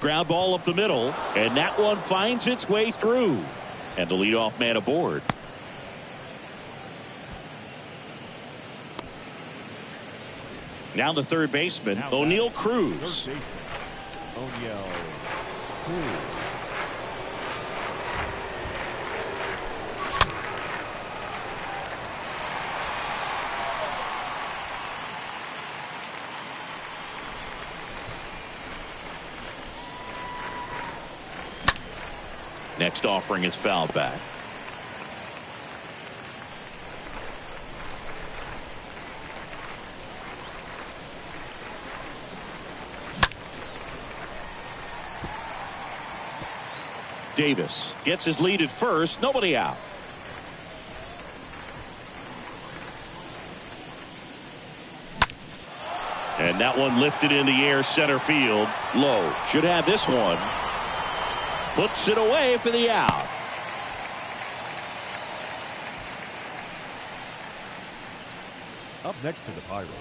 ground ball up the middle, and that one finds its way through. And the leadoff man aboard. Now the third baseman, O'Neill Cruz. O'Neill Cruz. Next offering is fouled back. Davis gets his lead at first. Nobody out. And that one lifted in the air center field. Low. Should have this one. Puts it away for the out. Up next to the Pirates,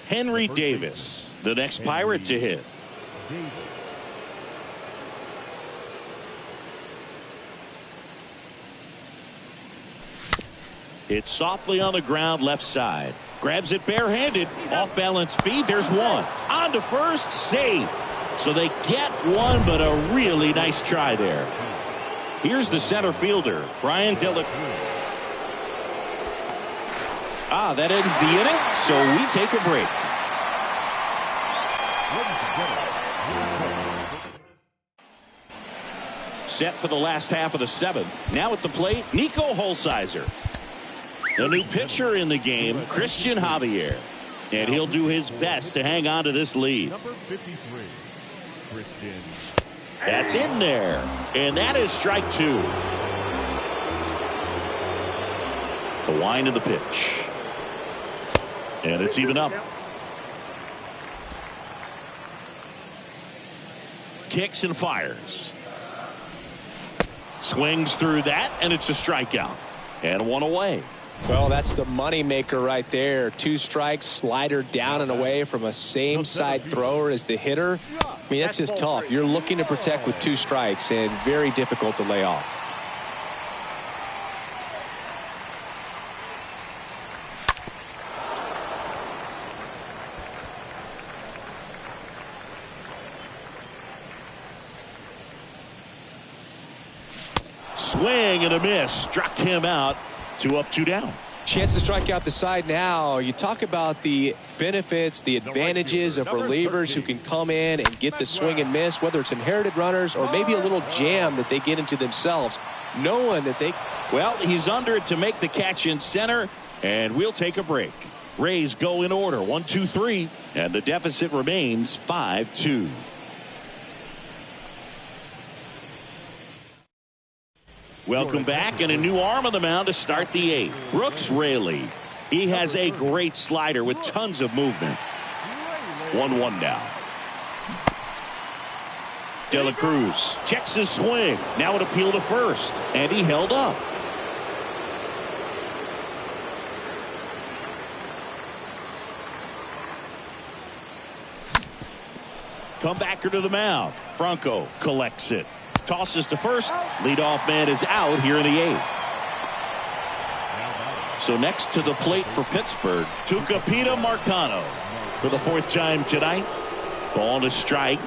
Henry Davis, the next Pirate to hit. Davis. It's softly on the ground left side. Grabs it barehanded. Off balance feed. There's one. On to first. Safe. So they get one, but a really nice try there. Here's the center fielder, Brian Dillard. That ends the inning, so we take a break. Set for the last half of the seventh. Now at the plate, Nico Holsizer. The new pitcher in the game, Christian Javier. And he'll do his best to hang on to this lead. Number 53, Christian. That's in there. And that is strike two. The wind of the pitch. And it's even up. Kicks and fires. Swings through that, and it's a strikeout. And one away. Well, that's the money maker right there. Two strikes, slider down and away from a same side thrower as the hitter. I mean, that's just tough. You're looking to protect with two strikes and very difficult to lay off. Swing and a miss. Struck him out. 2 up, 2 down. Chance to strike out the side now. You talk about the benefits, the advantages of relievers who can come in and get the swing and miss, whether it's inherited runners or maybe a little jam that they get into themselves, knowing that they... Well, he's under it to make the catch in center, and we'll take a break. Rays go in order, 1, 2, 3, and the deficit remains 5-2. Welcome back, and a new arm on the mound to start the eighth. Brooks Raley. He has a great slider with tons of movement. 1-1 now. De La Cruz checks his swing. Now an appeal to first, and he held up. Comebacker to the mound. Franco collects it. Tosses to first. Leadoff man is out here in the eighth. So next to the plate for Pittsburgh, Tucupita Marcano for the 4th time tonight. Ball to strike.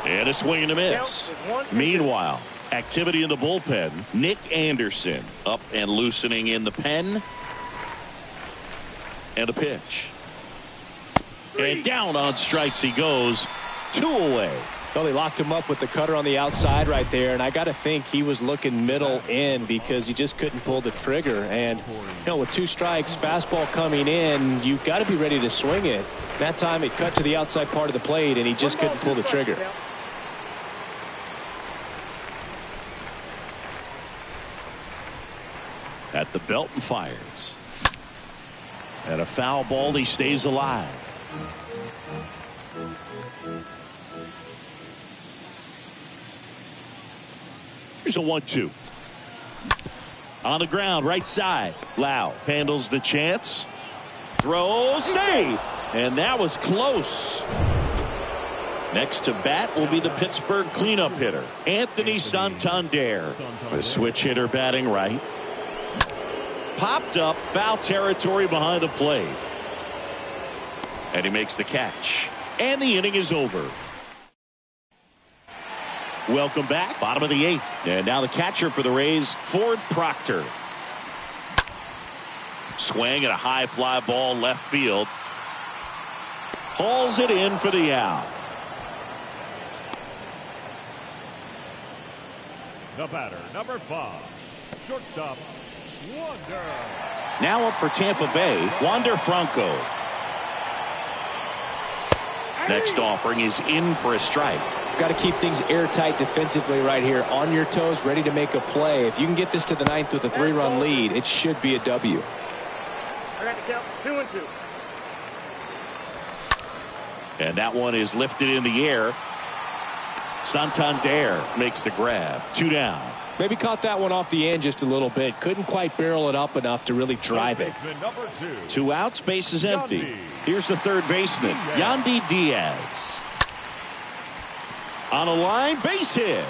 And a swing and a miss. Meanwhile, activity in the bullpen. Nick Anderson up and loosening in the pen. And a pitch. And down on strikes he goes. 2 away. Well, they locked him up with the cutter on the outside right there, and I got to think he was looking middle in because he just couldn't pull the trigger. And, you know, with 2 strikes, fastball coming in, you've got to be ready to swing it. That time it cut to the outside part of the plate, and he just couldn't pull the trigger. At the belt and fires. And a foul ball, he stays alive. Here's a 1-2. On the ground, right side. Lau handles the chance. Throws, save. And that was close. Next to bat will be the Pittsburgh cleanup hitter, Anthony Santander. A switch hitter batting right. Popped up, foul territory behind the plate. And he makes the catch. And the inning is over. Welcome back. Bottom of the 8th. And now the catcher for the Rays, Ford Proctor. Swing at a high fly ball left field. Hauls it in for the out. The batter, number 5, shortstop, Wander. Now up for Tampa Bay, Wander Franco. Next offering is in for a strike. Got to keep things airtight defensively right here. On your toes, ready to make a play. If you can get this to the 9th with a 3-run lead, it should be a W. I got to count 2-2. And that one is lifted in the air. Santander makes the grab. 2 down. Maybe caught that one off the end just a little bit. Couldn't quite barrel it up enough to really drive it. Number 2. 2 outs, base is empty. Here's the third baseman, Yandy Diaz. On a line, base hit.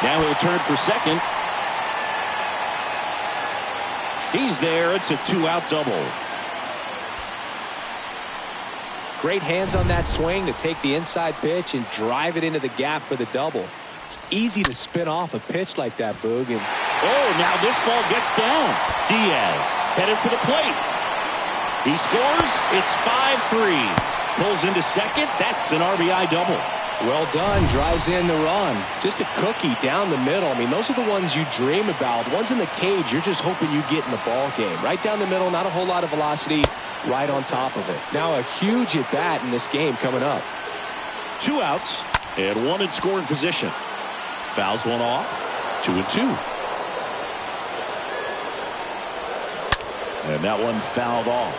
Now he'll turn for second. He's there. It's a 2-out double. Great hands on that swing to take the inside pitch and drive it into the gap for the double. It's easy to spin off a pitch like that, Boog. And now this ball gets down. Diaz headed for the plate. He scores. It's 5-3. Pulls into second. That's an RBI double. Well done. Drives in the run. Just a cookie down the middle. I mean, those are the ones you dream about. The ones in the cage, you're just hoping you get in the ball game. Right down the middle, not a whole lot of velocity. Right on top of it. Now a huge at bat in this game coming up. 2 outs and 1 in scoring position. Fouls one off. 2-2. And that one fouled off.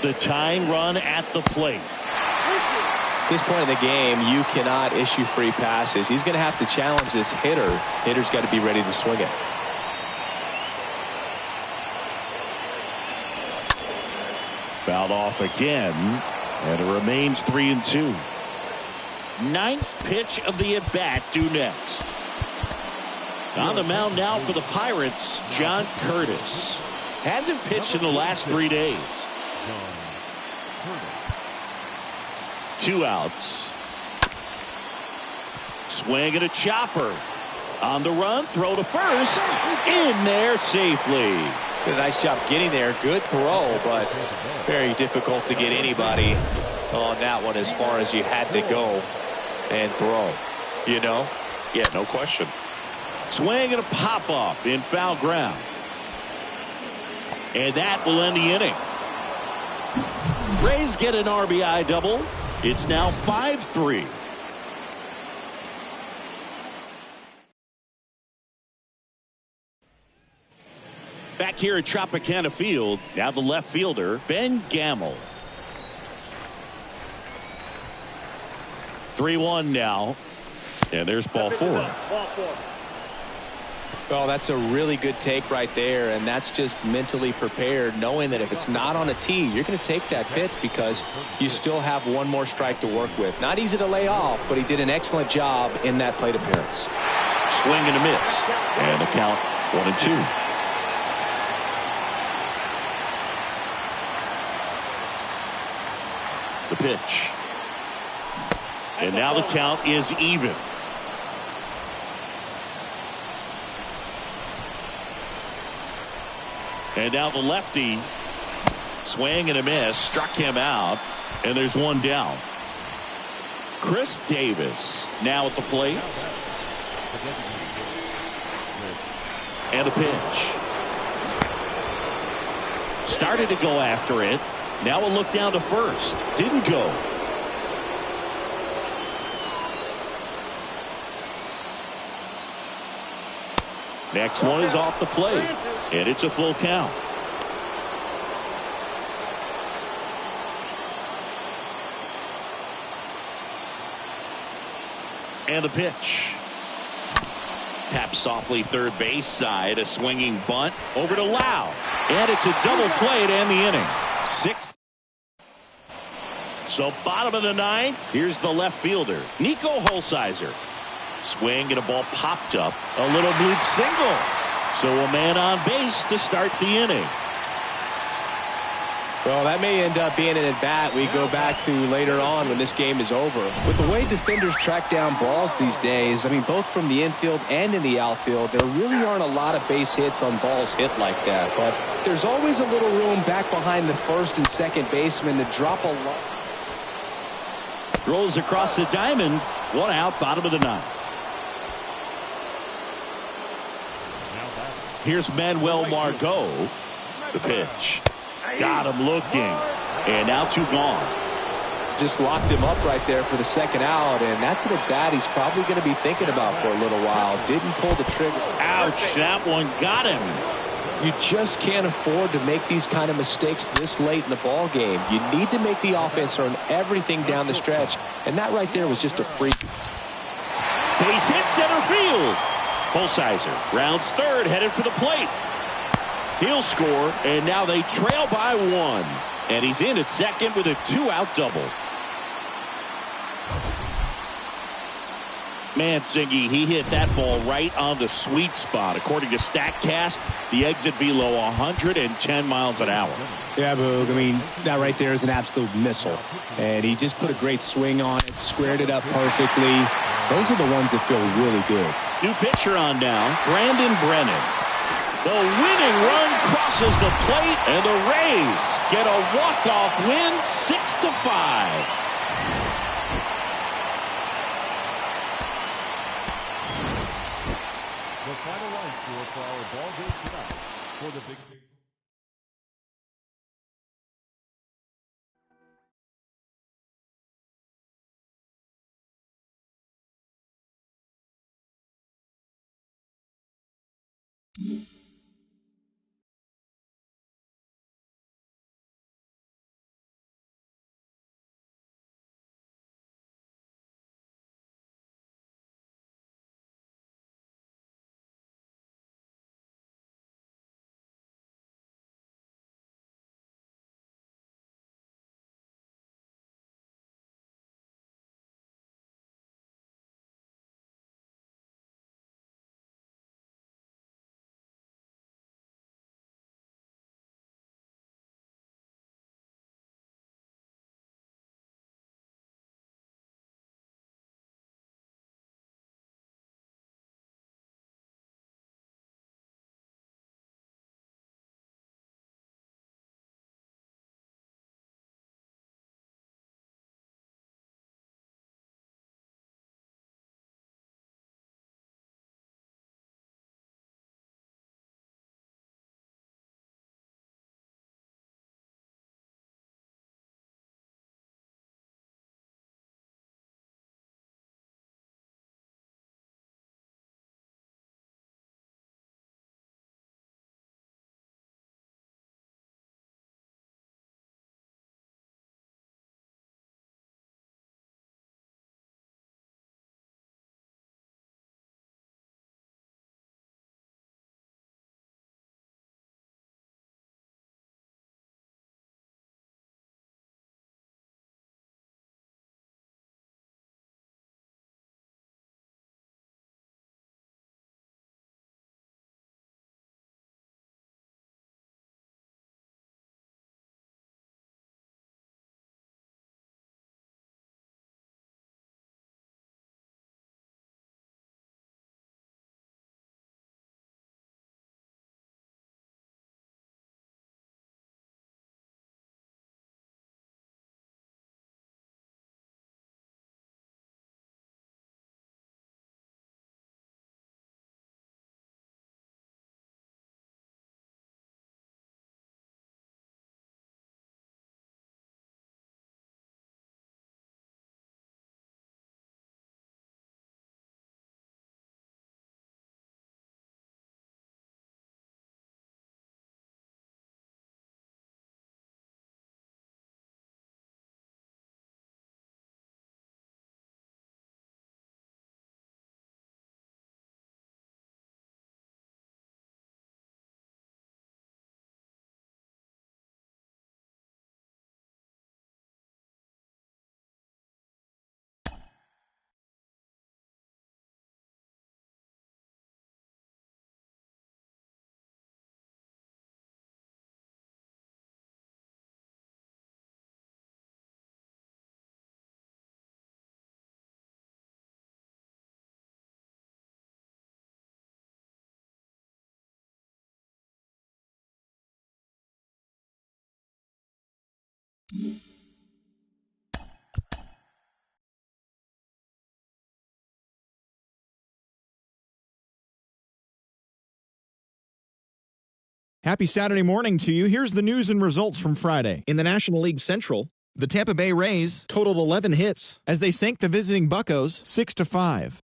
The tying run at the plate. At this point in the game, you cannot issue free passes. He's going to have to challenge this hitter. Hitter's got to be ready to swing it. Fouled off again, and it remains 3-2. 9th pitch of the at-bat due next. On the mound now for the Pirates, John Curtis. Hasn't pitched in the last 3 days. 2 outs. Swing and a chopper. On the run, throw to first. In there safely. Did a nice job getting there. Good throw, but very difficult to get anybody on that one as far as you had to go and throw. You know? Yeah, no question. Swing and a pop-up in foul ground. And that will end the inning. Rays get an RBI double. It's now 5-3. Back here at Tropicana Field, now the left fielder, Ben Gamel. 3-1 now. And there's ball 4. Well, that's a really good take right there, and that's just mentally prepared, knowing that if it's not on a tee, you're going to take that pitch because you still have one more strike to work with. Not easy to lay off, but he did an excellent job in that plate appearance. Swing and a miss. And the count 1-2. The pitch. And now the count is even. And now the lefty. Swing and a miss. Struck him out. And there's 1 down. Chris Davis now at the plate. And the pitch. Started to go after it. Now we'll look down to first. Didn't go. Next one is off the plate. And it's a full count. And the pitch. Tap softly third base side. A swinging bunt over to Lau. And it's a double play to end the inning. 6 So bottom of the ninth, here's the left fielder, Nico Holsizer. Swing and a ball popped up. A little bloop single. So a man on base to start the inning. Well, that may end up being an at-bat we go back to later on when this game is over. With the way defenders track down balls these days, I mean, both from the infield and in the outfield, there really aren't a lot of base hits on balls hit like that. But there's always a little room back behind the first and second baseman to drop a lot. Rolls across the diamond. One out, bottom of the ninth. Here's Manuel Margot. The pitch. Got him looking. And now two gone. Just locked him up right there for the second out, and that's an at-bat he's probably going to be thinking about for a little while. Didn't pull the trigger. Ouch, that one got him. You just can't afford to make these kind of mistakes this late in the ball game. You need to make the offense earn everything down the stretch, and that right there was just a freak. Base hit center field. Holsizer rounds third, headed for the plate. He'll score, and now they trail by one. And he's in at second with a two-out double. Mansingi, he hit that ball right on the sweet spot. According to StatCast, the exit velo 110 miles an hour. Yeah, Boog, I mean, that right there is an absolute missile. And he just put a great swing on it, squared it up perfectly. Those are the ones that feel really good. New pitcher on now, Brandon Brennan. The winning run crosses the plate, and the Rays get a walk-off win, 6-5. The final line score for our ball game tonight for the big. Happy Saturday morning to you. Here's the news and results from Friday. In the National League Central, the Tampa Bay Rays totaled 11 hits as they sank the visiting Buccos 6-5.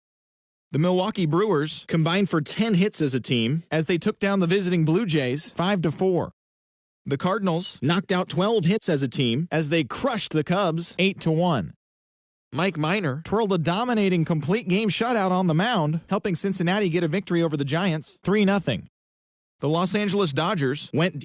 The Milwaukee Brewers combined for 10 hits as a team as they took down the visiting Blue Jays 5-4. The Cardinals knocked out 12 hits as a team as they crushed the Cubs 8-1. Mike Minor twirled a dominating complete game shutout on the mound, helping Cincinnati get a victory over the Giants 3-0. The Los Angeles Dodgers went